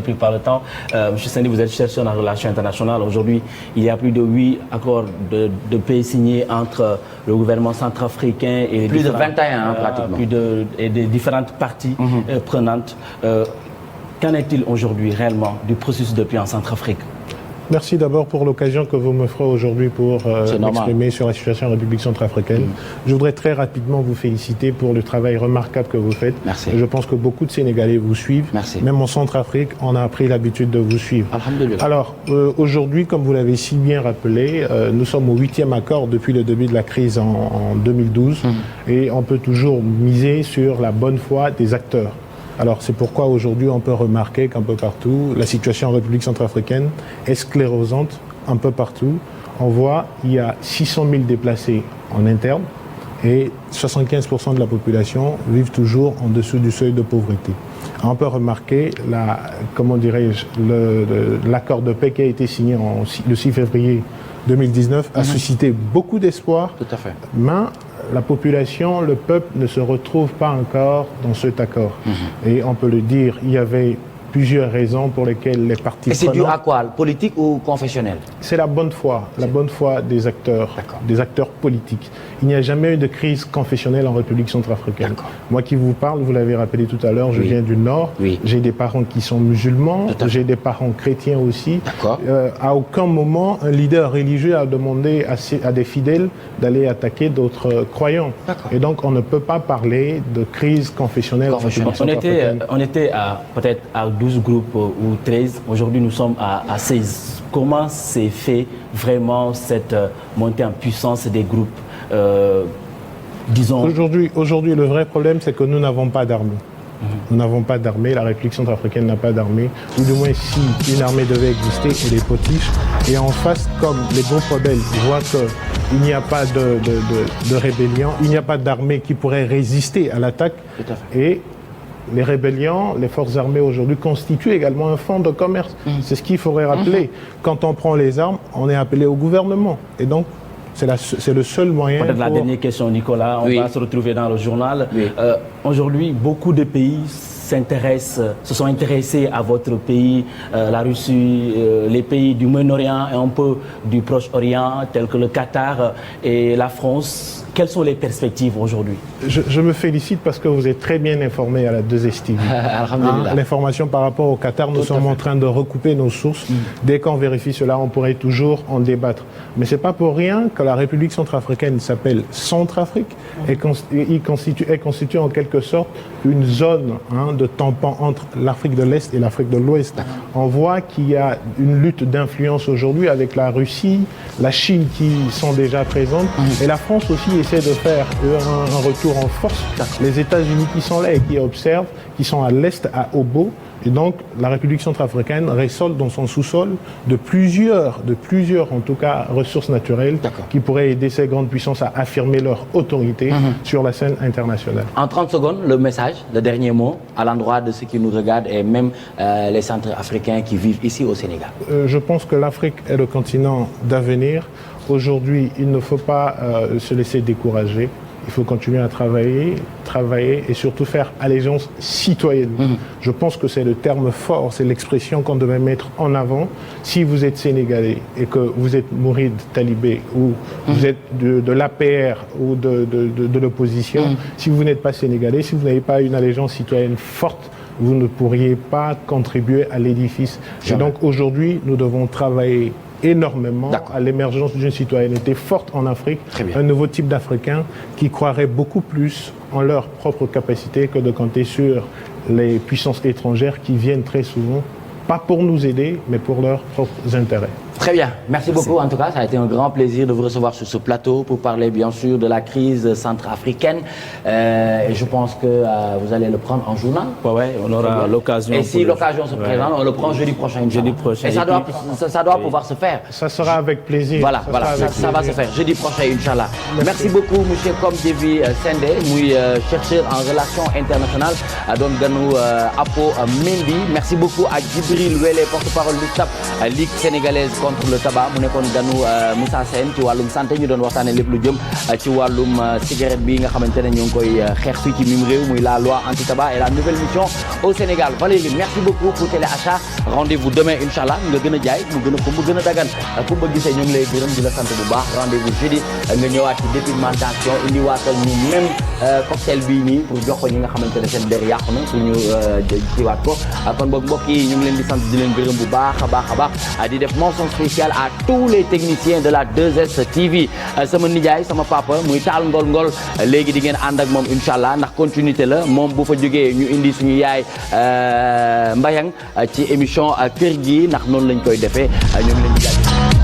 Plus par le temps. Monsieur Sendé, vous êtes chercheur en relations internationales. Aujourd'hui, il y a plus de 8 accords de paix signés entre le gouvernement centrafricain et plus de 21 pratiquement. Et des différentes parties prenantes. Qu'en est-il aujourd'hui réellement du processus de paix en Centrafrique? Merci d'abord pour l'occasion que vous me ferez aujourd'hui pour m'exprimer sur la situation en République centrafricaine. Je voudrais très rapidement vous féliciter pour le travail remarquable que vous faites. Merci. Je pense que beaucoup de Sénégalais vous suivent. Merci. Même en Centrafrique, on a pris l'habitude de vous suivre. Alhamdulillah. Alors, aujourd'hui, comme vous l'avez si bien rappelé, nous sommes au 8e accord depuis le début de la crise en 2012 et on peut toujours miser sur la bonne foi des acteurs. Alors c'est pourquoi aujourd'hui on peut remarquer qu'un peu partout, la situation en République centrafricaine est sclérosante un peu partout. On voit qu'il y a 600 000 déplacés en interne et 75% de la population vivent toujours en dessous du seuil de pauvreté. On peut remarquer l'accord de paix qui a été signé le 6 février 2019 a suscité beaucoup d'espoir. Tout à fait. Mais la population, le peuple ne se retrouve pas encore dans cet accord. Et on peut le dire, il y avait plusieurs raisons pour lesquelles les partis prenantes... Et c'est dû à quoi? Politique ou confessionnel? C'est la bonne foi des acteurs politiques. Il n'y a jamais eu de crise confessionnelle en République centrafricaine. Moi qui vous parle, vous l'avez rappelé tout à l'heure, je viens du Nord, j'ai des parents qui sont musulmans, j'ai des parents chrétiens aussi. À aucun moment, un leader religieux a demandé à des fidèles d'aller attaquer d'autres croyants. Et donc on ne peut pas parler de crise confessionnelle en République centrafricaine. On était peut-être à 12 groupes ou 13, aujourd'hui nous sommes à 16. Comment s'est fait vraiment cette montée en puissance des groupes disons... Aujourd'hui, le vrai problème, c'est que nous n'avons pas d'armée. Nous n'avons pas d'armée, la République centrafricaine n'a pas d'armée, ou du moins si une armée devait exister, elle est potiche. Et en face, comme les groupes rebelles voient qu'il n'y a pas de rébellion, il n'y a pas d'armée qui pourrait résister à l'attaque, et les rébellions, les forces armées aujourd'hui constituent également un fonds de commerce. C'est ce qu'il faudrait rappeler. Quand on prend les armes, on est appelé au gouvernement. Et donc, c'est le seul moyen. Peut-être la dernière question, Nicolas. On va se retrouver dans le journal. Aujourd'hui, beaucoup de pays se sont intéressés à votre pays, la Russie, les pays du Moyen-Orient et un peu du Proche-Orient, tels que le Qatar et la France. Quelles sont les perspectives aujourd'hui? Je me félicite parce que vous êtes très bien informé à la 2STV. L'information par rapport au Qatar, nous sommes en train de recouper nos sources. Dès qu'on vérifie cela, on pourrait toujours en débattre. Mais ce n'est pas pour rien que la République centrafricaine s'appelle Centrafrique et constitue en quelque sorte une zone de tampon entre l'Afrique de l'Est et l'Afrique de l'Ouest. On voit qu'il y a une lutte d'influence aujourd'hui avec la Russie, la Chine qui sont déjà présentes et la France aussi essaie de faire un retour en force. Les États-Unis qui sont là et qui observent, qui sont à l'Est, à Obo. Et donc, la République centrafricaine ressort dans son sous-sol de plusieurs, en tout cas, ressources naturelles qui pourraient aider ces grandes puissances à affirmer leur autorité sur la scène internationale. En 30 secondes, le message, le dernier mot, à l'endroit de ceux qui nous regardent et même les Centrafricains qui vivent ici au Sénégal. Je pense que l'Afrique est le continent d'avenir. Aujourd'hui, il ne faut pas se laisser décourager. Il faut continuer à travailler et surtout faire allégeance citoyenne. Je pense que c'est le terme fort, c'est l'expression qu'on devait mettre en avant. Si vous êtes sénégalais et que vous êtes mouride talibé ou vous êtes de l'APR ou de l'opposition, si vous n'êtes pas sénégalais, si vous n'avez pas une allégeance citoyenne forte, vous ne pourriez pas contribuer à l'édifice. Et donc aujourd'hui, nous devons travailler énormément à l'émergence d'une citoyenneté forte en Afrique, un nouveau type d'Africains qui croirait beaucoup plus en leur propre capacité que de compter sur les puissances étrangères qui viennent très souvent, pas pour nous aider, mais pour leurs propres intérêts. Très bien, merci beaucoup. En tout cas, ça a été un grand plaisir de vous recevoir sur ce plateau pour parler bien sûr de la crise centrafricaine. Et je pense que vous allez le prendre en journal. Oui, on aura l'occasion. Et si l'occasion se présente, on le prend jeudi prochain. Et ça doit pouvoir se faire. Ça sera avec plaisir. Voilà, ça va se faire jeudi prochain, Inch'Allah. Merci beaucoup, M. Komdevi Sendé, chercheur en relations internationales, donc Ganou Apo Mendy. Merci beaucoup à Djibril Wele, porte-parole du STAP, Ligue sénégalaise contre le tabac mu nekkoon ganu Moussa Sène ci wàllum santé ñu doon waxtaane lépp lu jëm ci wàllum cigarette bi nga xamante ne ñu ngi koy xeex fii ci mim réew muy la loi anti-tabac et la nouvelle mission au Sénégal. Valérie merci beaucoup pour téléachat rendez-vous demain inchallah nga gën a jaay mu gën a ko mu gën a dagan ku ba gisee ñu ngi lay gërëm di la sant bu baax rendez-vous jeudi nga ñëwaat ci dépigmentation indi waatal ñu même cocktail bii nii pour jox ko ñi nga xamante ne seen der yàqu na pour ñu jiwaat ko kon boog mbokk yi ñu ngi leen di sant di leen gërëm bu baax a baax di def mention spéciale à tous les techniciens de la 2S TV sama nijaay sama papa muy taal ngol léegi di ngeen ànd ak moom inchallah ndax continuité la moom bu fa jógee ñu indi suñu yaay Mbayang ci émission kër gi ndax noonu lañ koy defee ñu ngi leen di jaajëfal